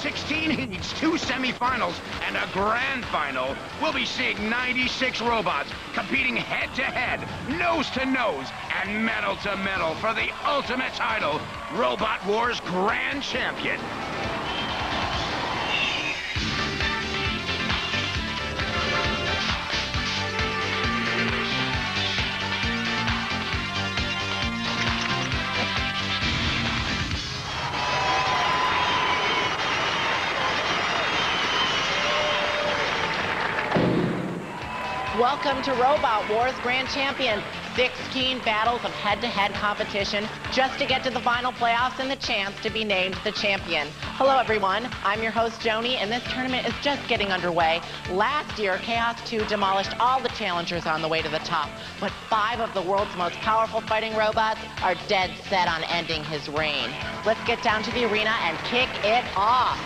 16 heats, 2 semifinals, and a grand final, we'll be seeing 96 robots competing head-to-head, nose-to-nose, and medal-to-medal for the ultimate title, Robot Wars Grand Champion. Welcome to Robot Wars Grand Champion. 16 battles of head-to-head competition just to get to the final playoffs and the chance to be named the champion. Hello, everyone. I'm your host, Joni, and this tournament is just getting underway. Last year, Chaos 2 demolished all the challengers on the way to the top, but 5 of the world's most powerful fighting robots are dead set on ending his reign. Let's get down to the arena and kick it off.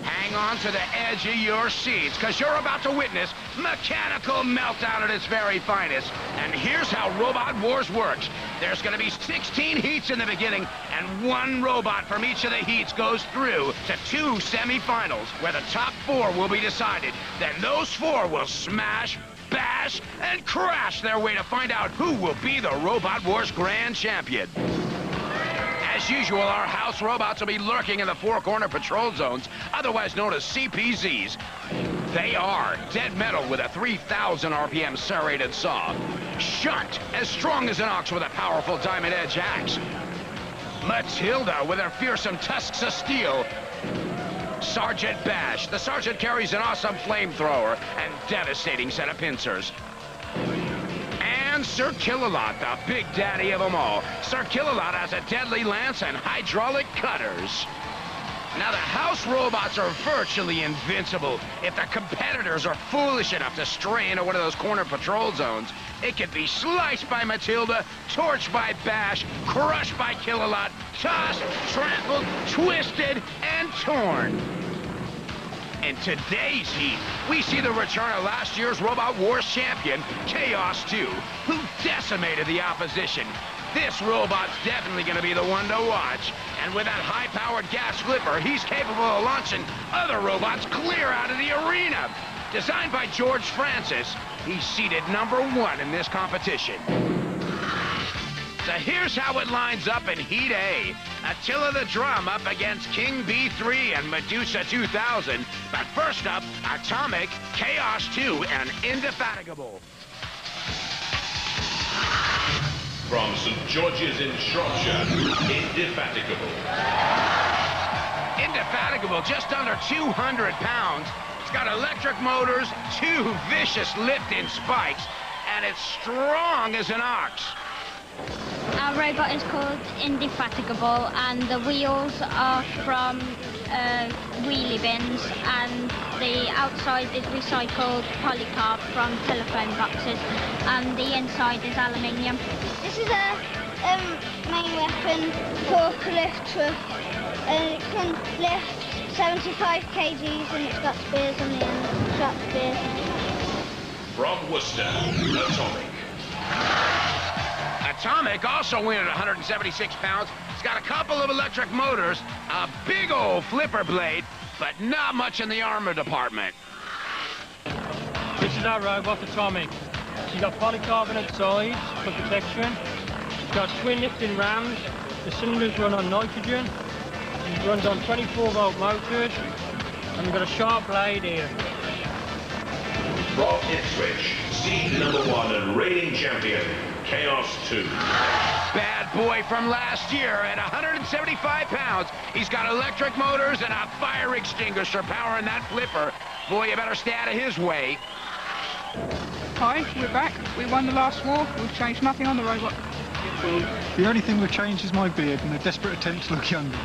Hang on to the edge of your seats, because you're about to witness mechanical meltdown at its very finest. And here's how Robot Wars works. There's going to be 16 heats in the beginning, and 1 robot from each of the heats goes through to 2 semifinals, where the top 4 will be decided. Then those 4 will smash, bash, and crash their way to find out who will be the Robot Wars Grand Champion. As usual, our house robots will be lurking in the 4-corner patrol zones, otherwise known as CPZs. They are dead metal with a 3,000 RPM serrated saw, shunt as strong as an ox with a powerful diamond edge axe, Matilda with her fearsome tusks of steel, Sergeant Bash. The sergeant carries an awesome flamethrower and devastating set of pincers. And Sir Killalot, the big daddy of them all. Sir Killalot has a deadly lance and hydraulic cutters. Now, the house robots are virtually invincible. If the competitors are foolish enough to stray into one of those corner patrol zones, it can be sliced by Matilda, torched by Bash, crushed by Killalot, tossed, trampled, twisted, and torn. In today's heat, we see the return of last year's Robot Wars champion, Chaos 2, who decimated the opposition. This robot's definitely going to be the one to watch. And with that high-powered gas flipper, he's capable of launching other robots clear out of the arena. Designed by George Francis, he's seated #1 in this competition. So here's how it lines up in Heat A. Attilla the Drum up against King B3 and Medusa 2000. But first up, Atomic, Chaos 2, and Indefatigable. From St. George's in Shropshire, Indefatigable. Indefatigable, just under 200 pounds. It's got electric motors, 2 vicious lift-in spikes, and it's strong as an ox. Our robot is called Indefatigable, and the wheels are from wheelie bins, and the outside is recycled polycarb from telephone boxes, and the inside is aluminium. This is a main weapon forklift truck, and it can lift 75 kgs, and it's got spears on the end, trap spears. From Worcester, Atomic. Atomic, also weighing at 176 pounds. It's got a couple of electric motors, a big old flipper blade, but not much in the armor department. This is our robot, Atomic. She's got polycarbonate sides for protection. She's got twin lifting rams. The cylinders run on nitrogen. It runs on 24-volt motors. And we've got a sharp blade here. From Ipswich, seed #1 and reigning champion, Chaos 2. Bad boy from last year at 175 pounds. He's got electric motors and a fire extinguisher powering that flipper. Boy, you better stay out of his way. Hi, we're back. We won the last war. We've changed nothing on the robot. The only thing we've changed is my beard and a desperate attempt to look younger.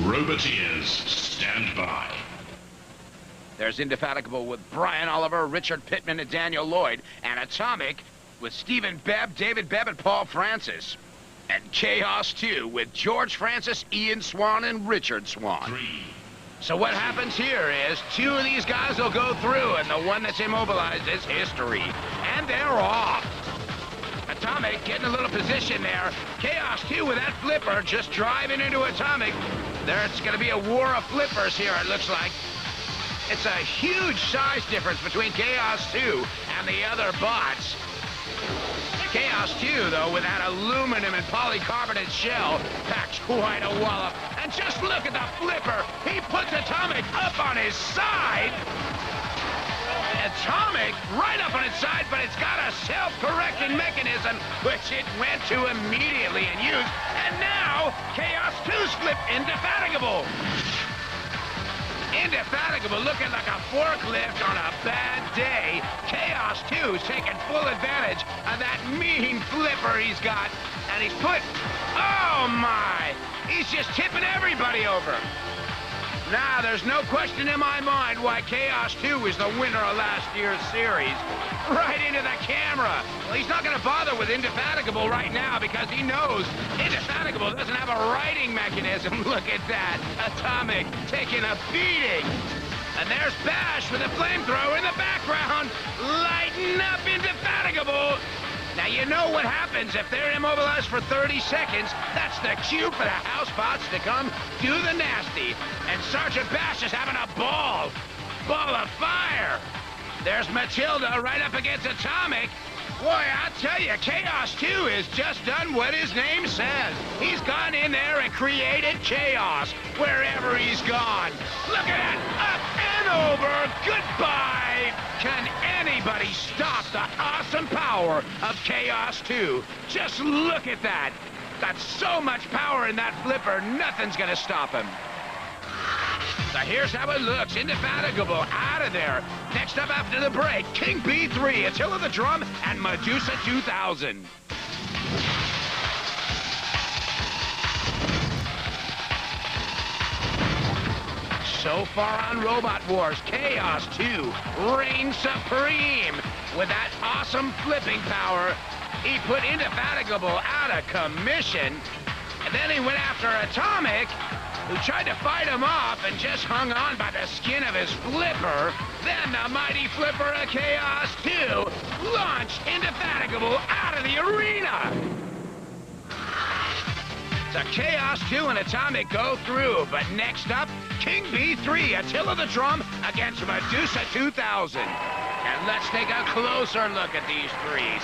Roboteers, stand by. There's Indefatigable with Brian Oliver, Richard Pittman, and Daniel Lloyd, and Atomic with Stephen Bebb, David Bebb, and Paul Francis. And Chaos 2 with George Francis, Ian Swan, and Richard Swan. 3. So what happens here is 2 of these guys will go through, and the one that's immobilized is history. And they're off. Atomic getting a little position there. Chaos 2 with that flipper just driving into Atomic. There's going to be a war of flippers here, it looks like. It's a huge size difference between Chaos 2 and the other bots. Chaos 2, though, with that aluminum and polycarbonate shell, packs quite a wallop. And just look at the flipper. He puts Atomic up on his side. Atomic right up on its side, but it's got a self-correcting mechanism, which it went to immediately and used. And now, Chaos 2's flip Indefatigable. Indefatigable looking like a forklift on a bad day. Chaos 2's taking full advantage of that mean flipper he's got. And he's put, oh my, he's just tipping everybody over. Now, there's no question in my mind why Chaos 2 is the winner of last year's series. Right into the camera. Well, he's not going to bother with Indefatigable right now because he knows Indefatigable doesn't have a righting mechanism. Look at that. Atomic taking a beating. And there's Bash with a flamethrower in the background. Lighten up Indefatigable. Now, you know what happens if they're immobilized for 30 seconds. That's the cue for the housebots to come do the nasty. And Sergeant Bash is having a ball of fire. There's Matilda right up against Atomic. Boy, I tell you, Chaos 2 has just done what his name says. He's gone in there and created chaos wherever he's gone. Look at that, up and over, goodbye. Can anybody stop the awesome power of Chaos 2? Just look at that. Got so much power in that flipper, nothing's gonna stop him. So here's how it looks. Indefatigable out of there. Next up after the break, King B3, Attila the Drum, and Medusa 2000. So far on Robot Wars, Chaos 2 reigns supreme with that awesome flipping power. He put Indefatigable out of commission, and then he went after Atomic, who tried to fight him off and just hung on by the skin of his flipper. Then the mighty flipper of Chaos 2 launched Indefatigable out of the arena. So Chaos 2 and Atomic go through, but next up, King B3, Attila the Drum against Medusa 2000. And let's take a closer look at these three.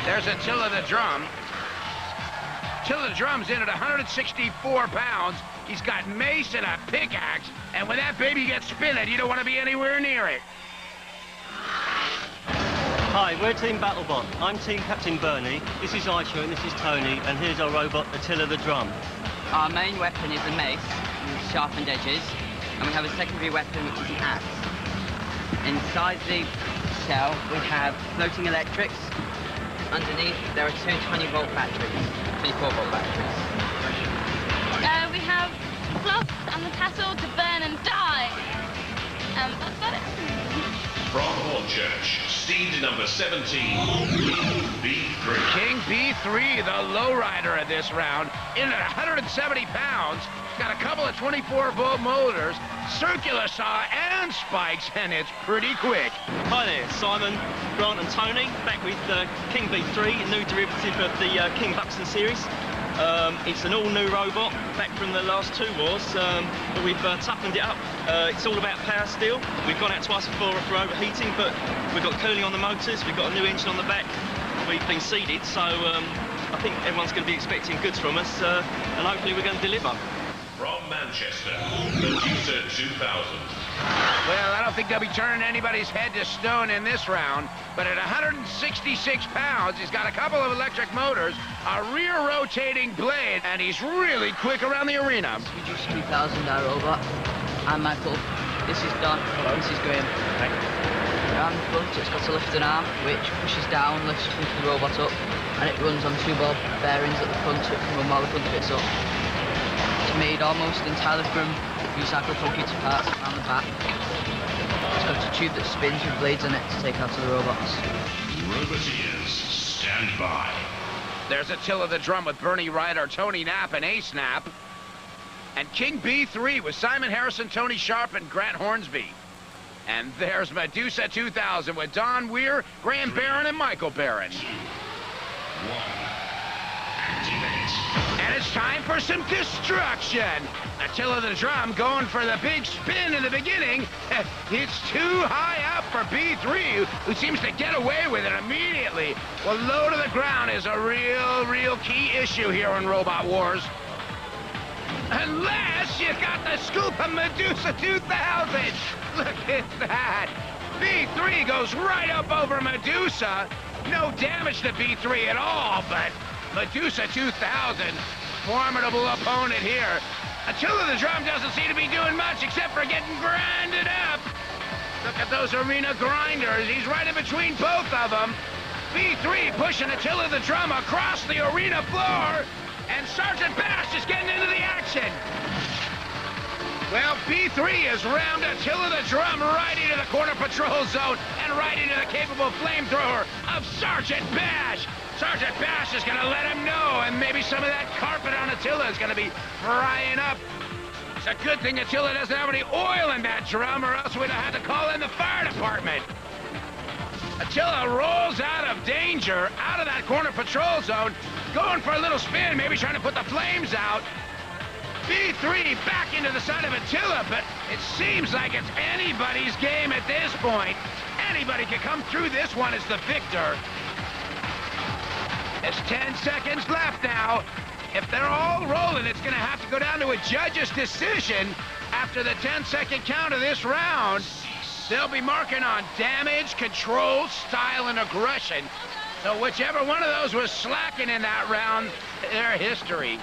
There's Attila the Drum. Attila the Drum's in at 164 pounds. He's got mace and a pickaxe, and when that baby gets spinning, you don't want to be anywhere near it. Hi, we're Team Battlebot. I'm Team Captain Bernie. This is Aisha and this is Tony, and here's our robot, Attila the Drum. Our main weapon is a mace with sharpened edges, and we have a secondary weapon which is an axe. Inside the shell, we have floating electrics. Underneath, there are two 20-volt batteries, 24-volt batteries. We have fluff and the tassel to burn and die. That's about it. From Hornchurch, seed number 17, King B3. King B3, the lowrider of this round, in at 170 pounds. Got a couple of 24-volt motors, circular saw, and spikes, and it's pretty quick. Hi there, Simon, Grant and Tony, back with King B3, a new derivative of the King Buxton series. It's an all-new robot, back from the last two wars, but we've toughened it up. It's all about power steel. We've gone out twice before for overheating, but we've got cooling on the motors, we've got a new engine on the back. We've been seeded, so I think everyone's going to be expecting goods from us, and hopefully we're going to deliver. From Manchester, Medusa 2000. Well, I don't think they'll be turning anybody's head to stone in this round, but at 166 pounds, he's got a couple of electric motors, a rear rotating blade, and he's really quick around the arena. Medusa 2000, our robot. I'm Michael. This is Don. Hello. This is Graham. Hi. Around the front, it's got a lifting arm, which pushes down, lifts the robot up, and it runs on two ball bearings at the front, so it can run while the front fits up. It's made almost entirely from recycled computer parts around the back. It's got a tube that spins with blades in it to take out to the robots. Roboteers, stand by. There's Attila the Drum with Bernie Ryder, Tony Knapp, and Ace Knapp. And King B3 with Simon Harrison, Tony Sharp, and Grant Hornsby. And there's Medusa 2000 with Don Weir, Graham Barron, and Michael Barron. And it's time for some destruction. Attilla the Drum going for the big spin in the beginning. It's too high up for B3, who seems to get away with it immediately. Well, low to the ground is a real key issue here in Robot Wars. Unless you got the scoop of Medusa 2000. Look at that. B3 goes right up over Medusa. No damage to B3 at all, but Medusa 2000, formidable opponent here. Atilla the Drum doesn't seem to be doing much except for getting grinded up. Look at those arena grinders. He's right in between both of them. B3 pushing Atilla the Drum across the arena floor, and Sergeant Bash is getting into the action. Well, B3 has rammed Atilla the Drum right into the corner patrol zone and right into the capable flamethrower of Sergeant Bash. Sergeant Bash is going to let him know, and maybe some of that carpet on Atilla is going to be frying up. It's a good thing Atilla doesn't have any oil in that drum, or else we'd have had to call in the fire department. Atilla rolls out of danger, out of that corner patrol zone, going for a little spin, maybe trying to put the flames out. B3 back into the side of Atilla, but it seems like it's anybody's game at this point. Anybody can come through this one as the victor. There's 10 seconds left now. If they're all rolling, it's going to have to go down to a judge's decision after the 10-second count of this round. They'll be marking on damage, control, style, and aggression. So whichever one of those was slacking in that round, their history.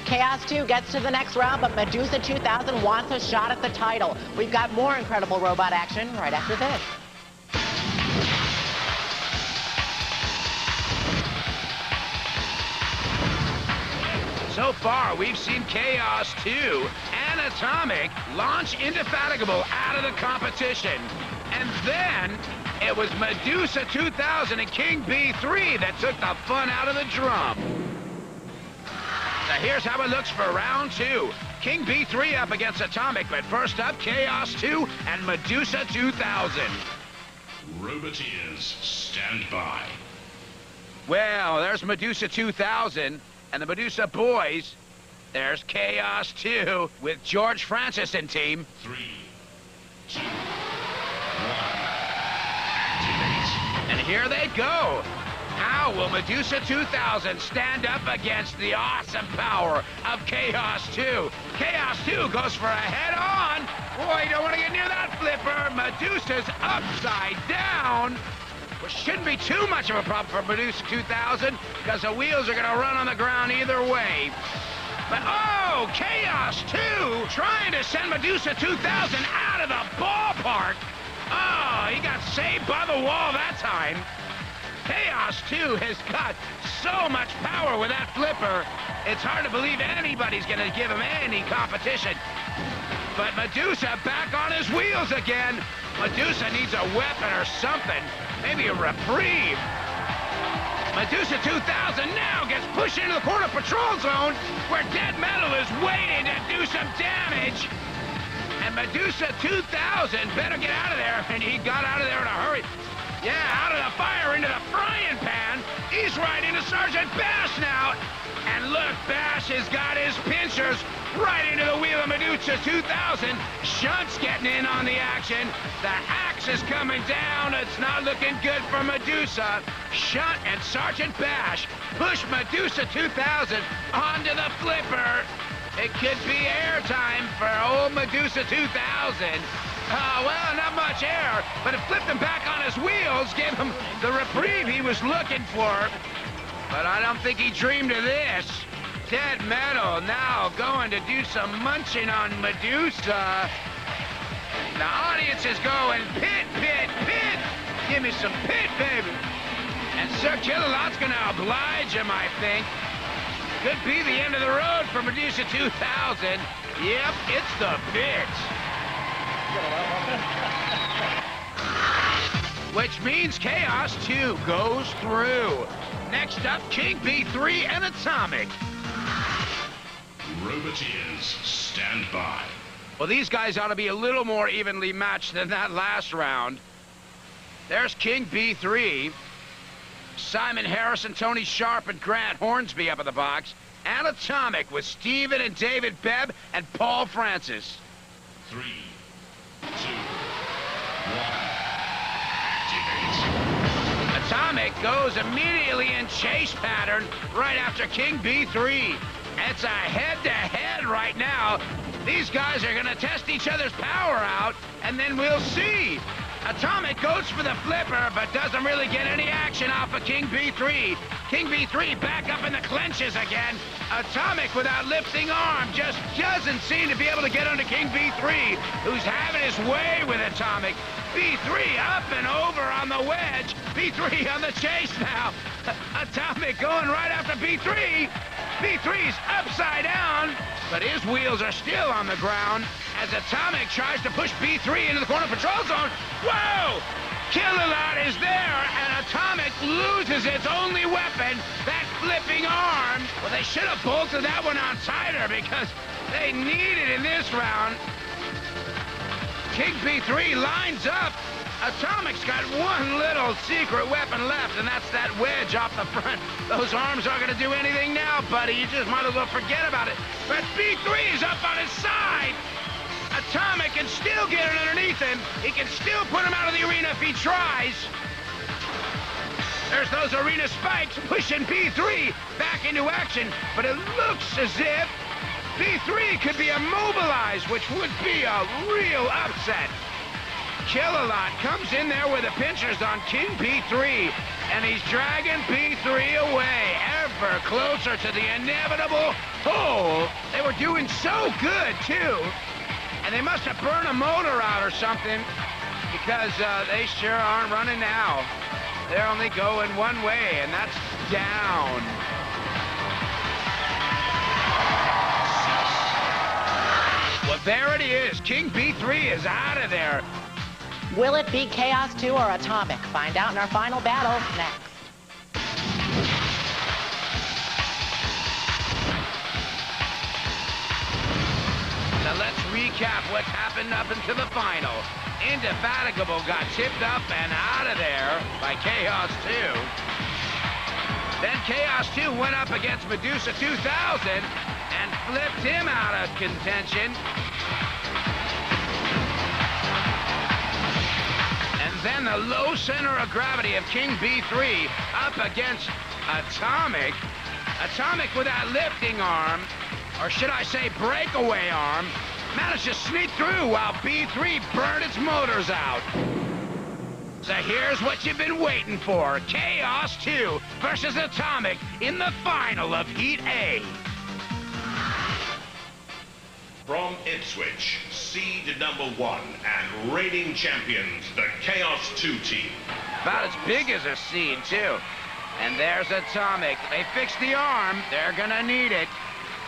Chaos 2 gets to the next round, but Medusa 2000 wants a shot at the title. We've got more incredible robot action right after this. So far, we've seen Chaos 2 and Atomic launch Indefatigable out of the competition. And then it was Medusa 2000 and King B3 that took the fun out of the drum. Now here's how it looks for round 2. King B3 up against Atomic, but first up, Chaos 2 and Medusa 2000. Roboteers, stand by. Well, there's Medusa 2000 and the Medusa boys. There's Chaos 2 with George Francis and team. 3, 2, 1, activate. And here they go. How will Medusa 2000 stand up against the awesome power of Chaos 2? Chaos 2 goes for a head-on. Boy, you don't want to get near that flipper. Medusa's upside down, which shouldn't be too much of a problem for Medusa 2000 because the wheels are going to run on the ground either way. But, oh, Chaos 2 trying to send Medusa 2000 out of the ballpark. Oh, he got saved by the wall that time. Chaos 2 has got so much power with that flipper, it's hard to believe anybody's going to give him any competition. But Medusa back on his wheels again. Medusa needs a weapon or something, maybe a reprieve. Medusa 2000 now gets pushed into the corner patrol zone where Dead Metal is waiting to do some damage. And Medusa 2000 better get out of there, and he got out of there in a hurry. Yeah, out of the fire into the frying pan. He's right into Sergeant Bash now. And look, Bash has got his pinchers right into the wheel of Medusa 2000. Shunt's getting in on the action. The axe is coming down. It's not looking good for Medusa. Shunt and Sergeant Bash push Medusa 2000 onto the flipper. It could be airtime for old Medusa 2000. Well, not much air, but it flipped him back on his wheels, gave him the reprieve he was looking for. But I don't think he dreamed of this. Dead Metal now going to do some munching on Medusa. The audience is going, pit, pit, pit. Give me some pit, baby. And Sir Kill-A-Lot's going to oblige him, I think. Could be the end of the road for Medusa 2000. Yep, it's the pit. Which means Chaos 2 goes through. Next up, King B3 and Atomic. Roboteers, stand by. Well, these guys ought to be a little more evenly matched than that last round. There's King B3. Simon Harrison, Tony Sharp, and Grant Hornsby up in the box. And Atomic with Stephen and David Bebb and Paul Francis. 3, 2, 1, activate. Atomic goes immediately in chase pattern right after King B3. It's a head-to-head right now. These guys are going to test each other's power out, and then we'll see. Atomic goes for the flipper, but doesn't really get any action off of King B3. King B3 back up in the clenches again. Atomic without lifting arm just doesn't seem to be able to get under King B3, who's having his way with Atomic. B3 up and over on the wedge. B3 on the chase now. Atomic going right after B3. B3's upside down, but his wheels are still on the ground as Atomic tries to push B3 into the corner patrol zone. Whoa! Kill-A-Lot is there, and Atomic loses its only weapon, that flipping arm. Well, they should have bolted that one on tighter because they need it in this round. King B3 lines up. Atomic's got one little secret weapon left, and that's that wedge off the front. Those arms aren't going to do anything now, buddy. You just might as well forget about it. But B3 is up on his side. Atomic can still get it underneath him. He can still put him out of the arena if he tries. There's those arena spikes pushing B3 back into action, but it looks as if B3 could be immobilized, which would be a real upset. Kill-A-Lot comes in there with the pinchers on King B3, and he's dragging B3 away, ever closer to the inevitable hole. They were doing so good, too. And they must have burned a motor out or something, because they sure aren't running now. They're only going one way, and that's down. Well, there it is. King B3 is out of there. Will it be Chaos 2 or Atomic? Find out in our final battle next. Now let's recap what's happened up into the final. Indefatigable got tipped up and out of there by Chaos 2. Then Chaos 2 went up against Medusa 2000 and flipped him out of contention. Then the low center of gravity of King B3 up against Atomic. Atomic with that lifting arm, or should I say breakaway arm, managed to sneak through while B3 burned its motors out. So here's what you've been waiting for. Chaos 2 versus Atomic in the final of Heat A. From Ipswich, seed number 1 and reigning champions, the Chaos 2 team. About as big as a seed, too. And there's Atomic. They fixed the arm. They're gonna need it.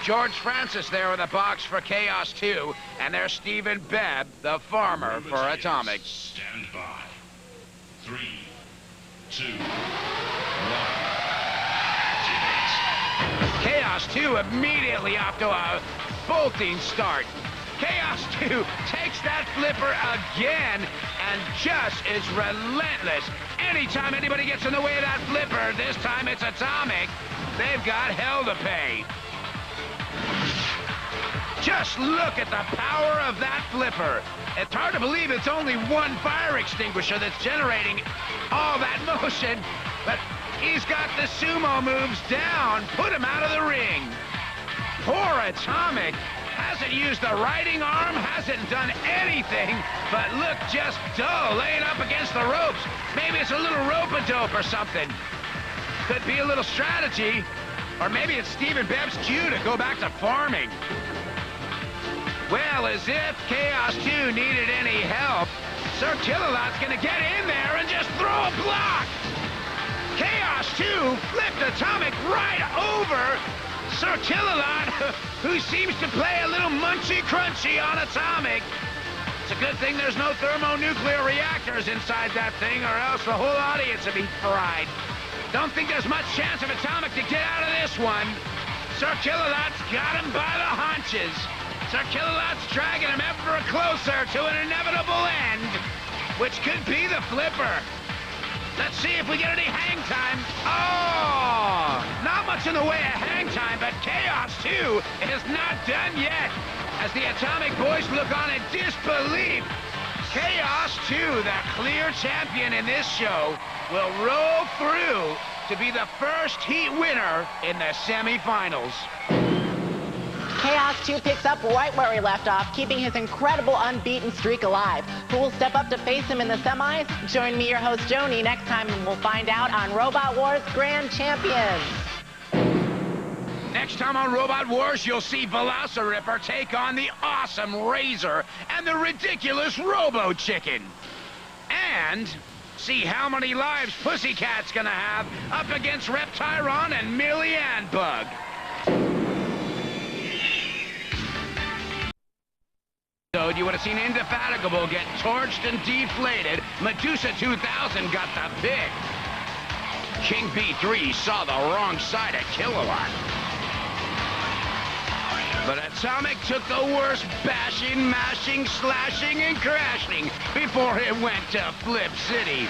George Francis there with a box for Chaos 2. And there's Stephen Bebb, the farmer, for Atomic. Stand by. 3, 2, 1. Activate. Chaos 2 immediately off to a bolting start. Chaos 2 takes that flipper again and just is relentless. Anytime anybody gets in the way of that flipper, this time it's Atomic, they've got hell to pay. Just look at the power of that flipper. It's hard to believe it's only one fire extinguisher that's generating all that motion, but he's got the sumo moves down. Put him out of the ring. Poor Atomic hasn't used the riding arm, hasn't done anything, but look just dull, laying up against the ropes. Maybe it's a little rope-a-dope or something. Could be a little strategy, or maybe it's Stephen Bebb's cue to go back to farming. Well, as if Chaos 2 needed any help, Sir Kill-A-Lot's gonna get in there and just throw a block. Chaos 2 flipped Atomic right over Sir Kill-A-Lot, who seems to play a little munchy-crunchy on Atomic. It's a good thing there's no thermonuclear reactors inside that thing, or else the whole audience would be fried. Don't think there's much chance of Atomic to get out of this one. Sir Kill-A-Lot's got him by the haunches. Sir Kill-A-Lot's dragging him ever closer to an inevitable end, which could be the flipper. Let's see if we get any hang time. Oh! Not much in the way of hang time, but Chaos 2 is not done yet. As the Atomic Boys look on in disbelief, Chaos 2, the clear champion in this show, will roll through to be the first heat winner in the semifinals. Chaos 2 picks up right where he left off, keeping his incredible unbeaten streak alive. Who will step up to face him in the semis? Join me, your host, Joni, next time, and we'll find out on Robot Wars Grand Champions. Next time on Robot Wars, you'll see Velociriptor take on the awesome Razor and the ridiculous Robo Chicken. And see how many lives Pussycat's gonna have up against Reptyron and Millian Bug. So you would have seen Indefatigable get torched and deflated. Medusa 2000 got the pick. King B3 saw the wrong side of Kilowatt. But Atomic took the worst bashing, mashing, slashing, and crashing before it went to Flip City.